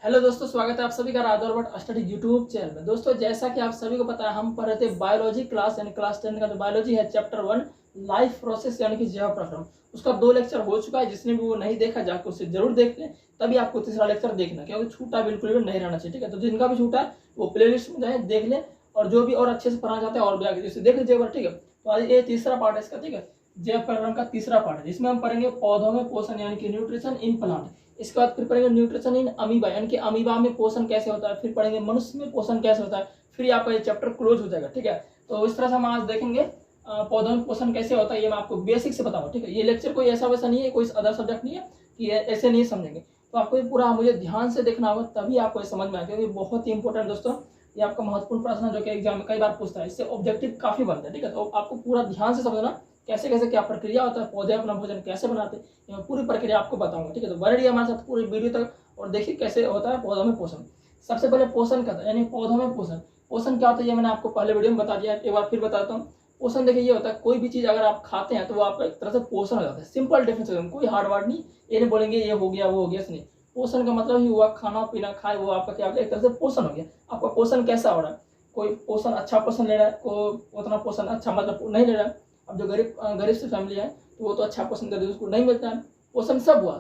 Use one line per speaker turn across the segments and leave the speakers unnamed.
Hello दोस्तों, स्वागत है आप सभी का राधौर भट्ट स्टडी यूट्यूब चैनल में। दोस्तों, जैसा कि आप सभी को पता है, हम पढ़ रहे थे बायोलॉजी क्लास यानी क्लास 10 का जो बायोलॉजी है चैप्टर 1 लाइफ प्रोसेस यानी कि जैव प्रक्रम। उसका 2 लेक्चर हो चुका है। जिसने भी वो नहीं देखा जाकर उसे जरूर देख लें, तभी आपको तीसरा लेक्चर देखना, क्योंकि छूटा बिल्कुल भी नहीं रहना चाहिए। ठीक है, तो जिनका भी छूटा है वो प्ले लिस्ट में जाए देख लें, और जो भी और अच्छे से पढ़ना चाहते हैं और भी आगे जैसे देख लीजिएगा। ठीक है, तो आज ये तीसरा पार्ट है इसका। ठीक है, जैव प्रक्रम का तीसरा पार्ट है, जिसमें हम पढ़ेंगे पौधों में पोषण यानी कि न्यूट्रिशन इन प्लांट। इसके बाद फिर पढ़ेंगे न्यूट्रिशन इन अमीबा यानी कि अमीबा में पोषण कैसे होता है। फिर पढ़ेंगे मनुष्य में पोषण कैसे होता है। फिर आपका ये चैप्टर क्लोज हो जाएगा। ठीक है, तो इस तरह से हम आज देखेंगे पौधों में पोषण कैसे होता है। ये मैं आपको बेसिक से बताऊंगा। ठीक है, ये लेक्चर कोई ऐसा वैसा नहीं है, कोई अदर सब्जेक्ट नहीं है कि ऐसे नहीं समझेंगे। तो आपको ये पूरा मुझे ध्यान से देखना होगा, तभी आपको ये समझ में आएगा। क्योंकि बहुत ही इंपॉर्टेंट दोस्तों, ये आपका महत्वपूर्ण प्रश्न है जो कि एग्जाम में कई बार पूछता है। इससे ऑब्जेक्टिव काफी बनता है। ठीक है, तो आपको पूरा ध्यान से समझना कैसे कैसे क्या प्रक्रिया होता है, पौधे अपना भोजन कैसे बनाते हैं, मैं पूरी प्रक्रिया आपको बताऊंगा। ठीक है, तो बने रहिए हमारे साथ पूरी वीडियो तक और देखिए कैसे होता है पौधों में पोषण। सबसे पहले पोषण क्या था, यानी पौधों में पोषण। पोषण क्या होता है ये मैंने आपको पहले वीडियो में बता दिया, एक बार फिर बताता हूँ। पोषण देखिए ये होता है, कोई भी चीज अगर आप खाते हैं तो वो आपका एक तरह से पोषण हो जाता है। सिंपल डेफिनेशन, कोई हार्ड वर्ड नहीं। ये नहीं बोलेंगे ये हो गया वो हो गया, नहीं। पोषण का मतलब ही हुआ खाना पीना खाए, वो आपका क्या एक तरह से पोषण हो गया। आपका पोषण कैसा हो रहा है, कोई पोषण अच्छा पोषण ले रहा है, कोई उतना पोषण अच्छा मतलब नहीं ले रहा है। अब जो गरीब से फैमिली है तो वो तो अच्छा पोषण कर दे, उसको नहीं मिलता है। पोषण सब हुआ।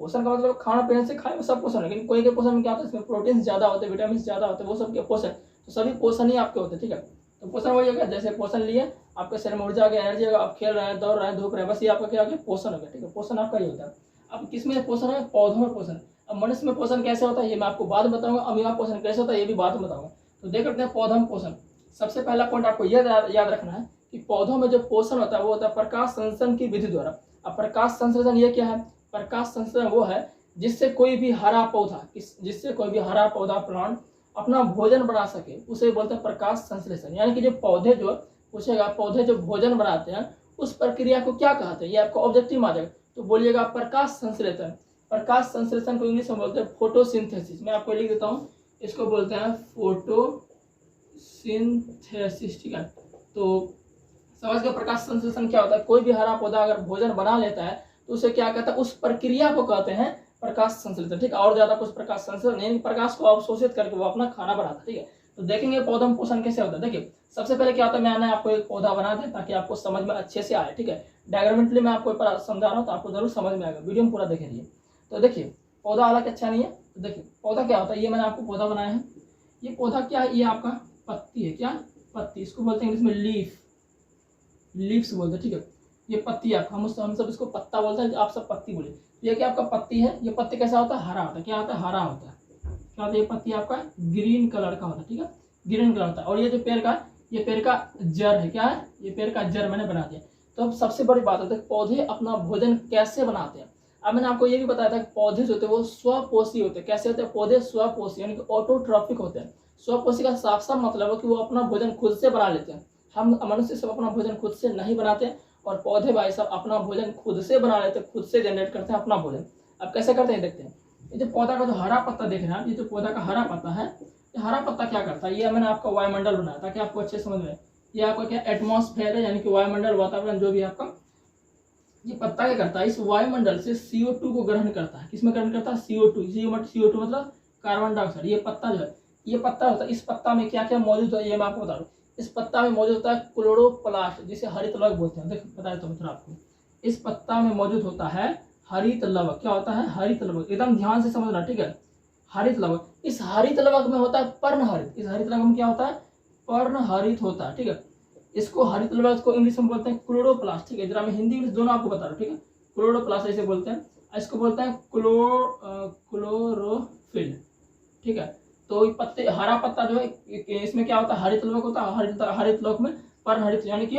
पोषण का मतलब खाना पीने से खाए सब पोषण है, लेकिन कोई के पोषण में क्या होता है, इसमें प्रोटीन ज्यादा होते हैं, विटामिन ज्यादा होते हैं, वो सब के पोषण। तो सभी पोषण ही आपके होते हैं। ठीक है, तो पोषण वही होगा, जैसे पोषण लिए आपके शरीर में ऊर्जा आ गया, एनर्जी, आप खेल रहे हैं, दौड़ रहे हैं, धूप रहे हैं, बस ये आपका क्या हो गया, पोषण हो गया। ठीक है, पोषण आपका ही होता है। अब किसमें पोषण है, पौधों में पोषण। अब मनुष्य में पोषण कैसे होता है ये मैं आपको बाद में बताऊंगा। अमीबा पोषण कैसे होता है ये भी बाद में बताऊंगा। तो देख लेते हैं पौधों में पोषण। सबसे पहला पॉइंट आपको याद रखना है कि पौधों में जो पोषण होता है वो होता है प्रकाश संश्लेषण की विधि द्वारा। अब प्रकाश संश्लेषण ये क्या है, प्रकाश संश्लेषण वो है जिससे कोई भी हरा पौधा प्लांट अपना भोजन बना सके, उसे बोलते हैं प्रकाश संश्लेषण। यानी कि जो पौधे जो भोजन बनाते हैं उस प्रक्रिया को क्या कहते हैं, ये आपको ऑब्जेक्टिव आ जाएगा। तो बोलिएगा प्रकाश संश्लेषण। प्रकाश संश्लेषण को इंग्लिश में बोलते हैं फोटोसिंथेसिस। मैं आपको लिख देता हूँ, इसको बोलते हैं फोटोसिंथेसिस। ठीक है, तो समझ गए प्रकाश संश्लेषण क्या होता है। कोई भी हरा पौधा अगर भोजन बना लेता है तो उसे क्या कहता है, उस प्रक्रिया को कहते हैं प्रकाश संश्लेषण। ठीक है, और ज्यादा कुछ प्रकाश संश्लेषण नहीं, प्रकाश को अवशोषित करके वो अपना खाना बनाता है। ठीक है, तो देखेंगे पौधों में पोषण कैसे होता है। देखिए सबसे पहले क्या होता है, मैंने आपको एक पौधा बना दिया ताकि आपको समझ में अच्छे से आए। ठीक है, डायग्रामेटिकली मैं आपको समझा रहा हूँ तो आपको जरूर समझ में आएगा, वीडियो में पूरा देख लीजिए। तो देखिए पौधा हालांकि अच्छा नहीं है। तो देखिए पौधा क्या होता है, ये मैंने आपको पौधा बनाया है। ये पौधा क्या है, ये आपका पत्ती है। क्या पत्ती, इसको बोलते हैं इंग्लिश में लीव्स बोलते हैं। ठीक है, ये पत्ती आपका, हम सब इसको पत्ता बोलते हैं, आप सब पत्ती बोले। ये क्या आपका पत्ती है, ये पत्ती कैसा होता है, हरा होता है। क्या होता है, हरा होता है। क्या होता है, ये पत्ती आपका ग्रीन कलर का होता है। ठीक है, ग्रीन कलर होता है। और ये जो पेड़ का जड़ है, क्या है, ये पेड़ का जड़ मैंने बना दिया। तो अब सबसे बड़ी बात होती है पौधे अपना भोजन कैसे बनाते हैं। अब मैंने आपको ये भी बताया था कि पौधे जो होते हैं वो स्वपोषी होते हैं। कैसे होते हैं पौधे, स्वपोषी यानी कि ऑटोट्रॉफिक होते हैं। स्वपोषी का साफ साफ मतलब है कि वो अपना भोजन खुद से बना लेते हैं। हम मनुष्य सब अपना भोजन खुद से नहीं बनाते, और पौधे भाई सब अपना भोजन खुद से बना लेते हैं, खुद से जनरेट करते हैं अपना भोजन। अब कैसे करते हैं देखते हैं। ये जो पौधा का जो हरा पत्ता देख रहे हैं, ये जो पौधा का हरा पत्ता है, ये हरा पत्ता क्या करता है, ये मैंने आपका वायुमंडल बनाया ताकि आपको अच्छे समझ में। ये आपका क्या एटमॉस्फेयर है, यानी कि वायुमंडल, वातावरण जो भी आपका। ये पत्ता क्या करता है, इस वायुमंडल से CO2 को ग्रहण करता है। किसमें ग्रहण करता है, CO2 मतलब कार्बन डाइऑक्साइड। ये पत्ता जो है, ये पत्ता होता है, इस पत्ता में क्या क्या मौजूद है ये मैं आपको बता दूं। इस पत्ता में मौजूद होता है क्लोरोप्लास्ट, जिसे हरित लवक बोलते हैं। देखो बताया तो मित्र आपको, इस पत्ता में मौजूद होता है हरित लवक। क्या होता है, हरित लवक। एकदम ध्यान से समझना, ठीक है, हरित लवक। इस हरित लवक में होता है पर्णहरित। इस हरित लवक में क्या होता है, पर्णहरित होता है। ठीक है, इसको हरित लवक को इंग्लिश में बोलते हैं क्लोरोप्लास्ट। ठीक है, जरा मैं हिंदी इंग्लिश दोनों आपको बता रहा हूँ। ठीक है, क्लोरोप्लास्ट ऐसे बोलते हैं, इसको बोलते हैं क्लोरोफिल। ठीक है, तो पत्ते, हरा पत्ता जो है इसमें क्या होता है, हरित लवक होता है। हरित लवक में पर्णहरित यानी कि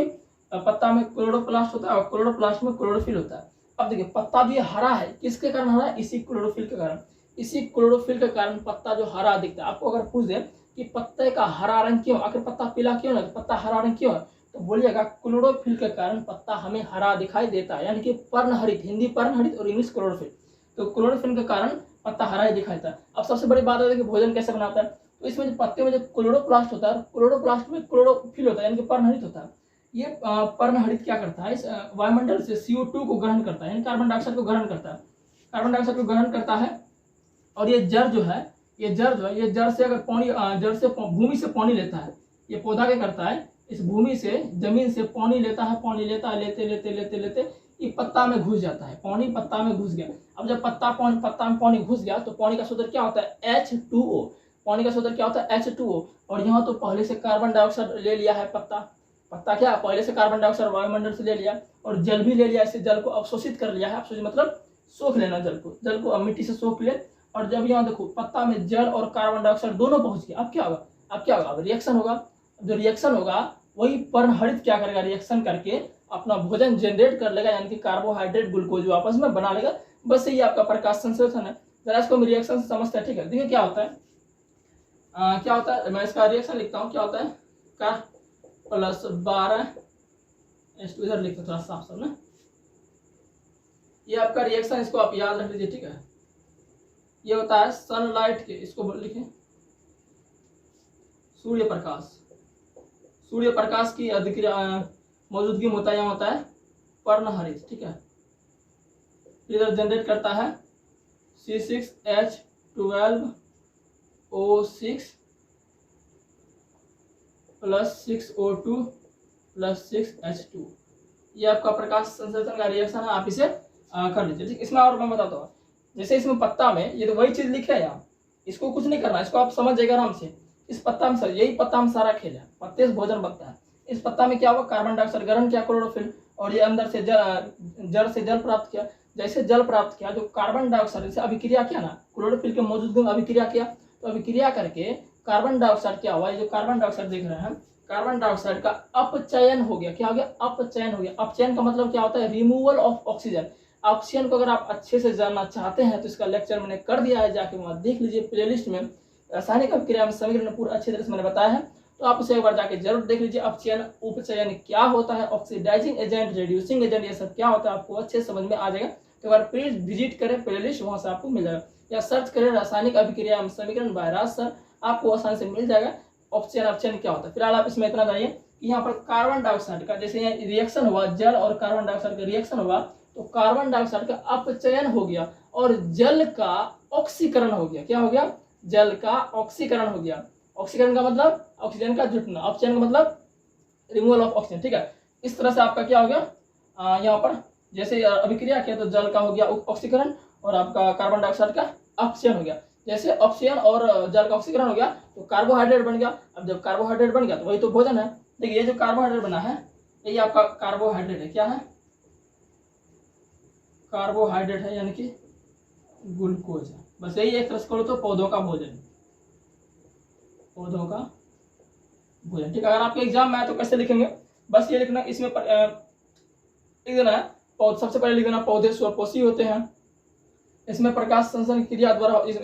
पत्ता में क्लोरोप्लास्ट होता है और क्लोरोप्लास्ट में क्लोरोफिल होता है। अब देखिए पत्ता जो हरा है किसके कारण हरा है, इसी क्लोरोफिल के कारण। इसी क्लोरोफिल के कारण पत्ता जो हरा दिखता है। आपको अगर पूछ दे कि पत्ते का हरा रंग क्यों, आखिर पत्ता पीला क्यों ना, पत्ता हरा रंग क्यों है, तो बोलिएगा क्लोरोफिल के कारण पत्ता हमें हरा दिखाई देता है। यानी कि पर्णहरित, हिंदी पर्णहरित और इंग्लिश क्लोरोफिल। तो क्लोरोफिल के कारण पत्ता हरा ही दिखाई देता है। अब सबसे बड़ी बात है कि भोजन कैसे बनाता है। तो इसमें जो पत्ते में जो क्लोरोप्लास्ट होता है, क्लोरोप्लास्ट में क्लोरोफिल होता है, यानी कि पर्णहरित होता है। ये पर्णहरित क्या करता है, इस वायुमंडल से CO2 को ग्रहण करता है, यानी कार्बन डाइऑक्साइड को ग्रहण करता है। कार्बन डाइऑक्साइड को ग्रहण करता है, और ये जड़ जो है, ये जड़ जो है, ये जड़ से अगर पानी जड़ से भूमि से पानी लेता है, ये पौधा क्या करता है, इस भूमि से जमीन से पानी लेता है, पानी लेता है, लेते लेते लेते लेते ये पत्ता में घुस जाता है, पानी पत्ता में घुस गया। अब जब पत्ता में पानी घुस गया तो पानी का सूत्र क्या होता है, H2O। पानी का सूत्र क्या होता है, H2O। और यहाँ तो पहले से कार्बन डाइऑक्साइड ले लिया है पत्ता क्या पहले से कार्बन डाइऑक्साइड वायुमंडल से ले लिया, और जल भी ले लिया, इससे जल को अवशोषित कर लिया है। अवशोषित मतलब सोख लेना, जल को मिट्टी से सोख ले। और जब यहाँ देखो पत्ता में जल और कार्बन डाइऑक्साइड दोनों पहुंच गया, अब क्या होगा, अब रिएक्शन होगा। जो रिएक्शन होगा वही पर्णहरित क्या करेगा, रिएक्शन करके अपना भोजन जनरेट कर लेगा, यानी कि कार्बोहाइड्रेट ग्लूकोज आपस में बना लेगा। बस यही आपका प्रकाश संश्लेषण है। जरा इसको हम रिएक्शन से समझते हैं, ठीक है। देखिए क्या होता है, मैं इसका रिएक्शन लिखता हूँ। क्या होता है, का +12 इधर लिखते थोड़ा साफ ना, ये आपका रिएक्शन, इसको आप याद रख लीजिए, ठीक है। ये होता है सनलाइट के, इसको लिखें सूर्य प्रकाश की मौजूदगी में होता है, यहाँ होता है पर्णहरित, ठीक है। इधर जनरेट करता है C6H12O6 + 6O2 + 6H2। ये आपका प्रकाश संश्लेषण का रिएक्शन है, आप इसे कर लीजिए, ठीक। इसमें और मैं बताता हूँ, जैसे इसमें पत्ता में ये तो वही चीज लिखे है यहाँ, इसको कुछ नहीं करना, इसको आप समझ जाएगा आराम से। इस पत्ता में यही पत्ता में सारा खेल है, पत्ते से भोजन बनता है। इस पत्ता में क्या हुआ, कार्बन डाइऑक्साइड ग्रहण किया, क्लोरोफिल, और ये अंदर से जड़ से जल प्राप्त किया। जैसे जल प्राप्त किया, जो कार्बन डाइऑक्साइड से अभिक्रिया किया ना, क्लोरोफिल के मौजूदगी में अभिक्रिया किया, तो अभिक्रिया करके कार्बन डाइऑक्साइड क्या हुआ, ये जो कार्बन डाइऑक्साइड देख रहे हैं, कार्बन डाइऑक्साइड का अपचयन हो गया। क्या हो गया, अपचयन हो गया। अपचयन का मतलब क्या होता है, रिमूवल ऑफ ऑक्सीजन। ऑक्सीजन को अगर आप अच्छे से जानना चाहते हैं तो इसका लेक्चर मैंने कर दिया है, जाके वहाँ देख लीजिए प्लेलिस्ट में, रासायनिक अभिक्रिया में समीकरण पूरा अच्छे तरह से मैंने बताया है, तो आप उसे एक बार जाके जरूर देख लीजिए। अपचयन उपचयन क्या होता है, ऑक्सीडाइजिंग एजेंट, रिड्यूसिंग एजेंट, ये सब क्या होता है आपको अच्छे समझ में आ जाएगा। तो एक बार प्लीज विजिट करें प्लेलिस्ट, वहां से आपको मिल जाएगा, या सर्च करें रासायनिक अभिक्रिया में समीकरण बाय राज सर, आपको आसानी से मिल जाएगा ऑक्सीजन अपचयन क्या होता है। फिलहाल आप इसमें इतना जानिए कि यहाँ पर कार्बन डाइऑक्साइड का जैसे रिएक्शन हुआ, जल और कार्बन डाइऑक्साइड का रिएक्शन हुआ, तो कार्बन डाइऑक्साइड का अपचयन हो गया और जल का ऑक्सीकरण हो गया। क्या हो गया, जल का ऑक्सीकरण हो गया। ऑक्सीकरण का मतलब ऑक्सीजन का जुटना, अपचयन का मतलब रिमूवल ऑफ ऑक्सीजन, ठीक है। इस तरह से आपका क्या हो गया, यहाँ पर जैसे अभिक्रिया किया तो जल का हो गया ऑक्सीकरण और आपका कार्बन डाइऑक्साइड का अपचयन हो गया। जैसे ऑक्सीजन और जल का ऑक्सीकरण हो गया तो कार्बोहाइड्रेट बन गया। अब जब कार्बोहाइड्रेट बन गया तो वही तो भोजन है। देखिए ये जो कार्बोहाइड्रेट बना है, ये आपका कार्बोहाइड्रेट है। क्या है, कार्बोहाइड्रेट है, यानी कि ग्लूकोज है। बस यही एक तरह से करो तो पौधों का भोजन, ठीक है। अगर आपके एग्जाम में आए तो कैसे लिखेंगे, बस ये लिखना, इसमें लिख देना है सबसे पहले लिख देना पौधे स्वपोषी होते हैं, इसमें प्रकाश संश्लेषण की क्रिया द्वारा इस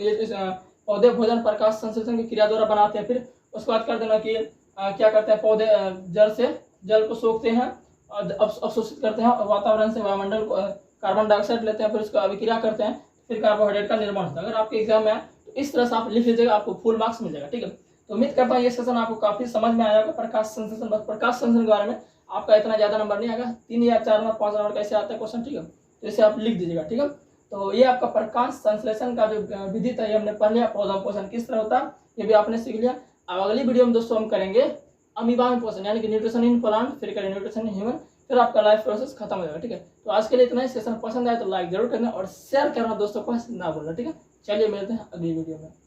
पौधे भोजन प्रकाश संश्लेषण की क्रिया द्वारा बनाते हैं। फिर उसके बाद कर देना कि क्या करते हैं, पौधे जड़ से जल को सोखते हैं और अवशोषित करते हैं और वातावरण से वायुमंडल को कार्बन डाइऑक्साइड लेते हैं, फिर उसका अभिक्रिया करते हैं, फिर कार्बोहाइड्रेट का निर्माण होता है। अगर आपके एग्जाम में आए तो इस तरह से आप लिख लीजिएगा, आपको फुल मार्क्स मिल जाएगा, ठीक है। तो उम्मीद करता हूँ ये सेशन आपको काफी समझ में आया होगा। प्रकाश संश्लेषण, बस प्रकाश संश्लेषण के बारे में आपका इतना ज्यादा नंबर नहीं आएगा, 3 या 4 नंबर 5 नंबर कैसे आता है क्वेश्चन, ठीक है। तो इसे आप लिख दीजिएगा, ठीक है। तो ये आपका प्रकाश संश्लेषण का जो विधि था ये हमने पढ़ लिया। पौधा पोषण किस तरह होता है ये भी आपने सीख लिया। अब अगली वीडियो में दोस्तों हम करेंगे अमीबा में पोषण, यानी कि न्यूट्रिशन इन प्लांट, फिर करेंगे न्यूट्रिशन इन ह्यूमन, फिर आपका लाइफ प्रोसेस खत्म हो जाएगा, ठीक है। तो आज के लिए इतना ही। सेशन पसंद आए तो लाइक जरूर करना और शेयर करना दोस्तों को ना भूलना, ठीक है। चलिए मिलते हैं अगली वीडियो में।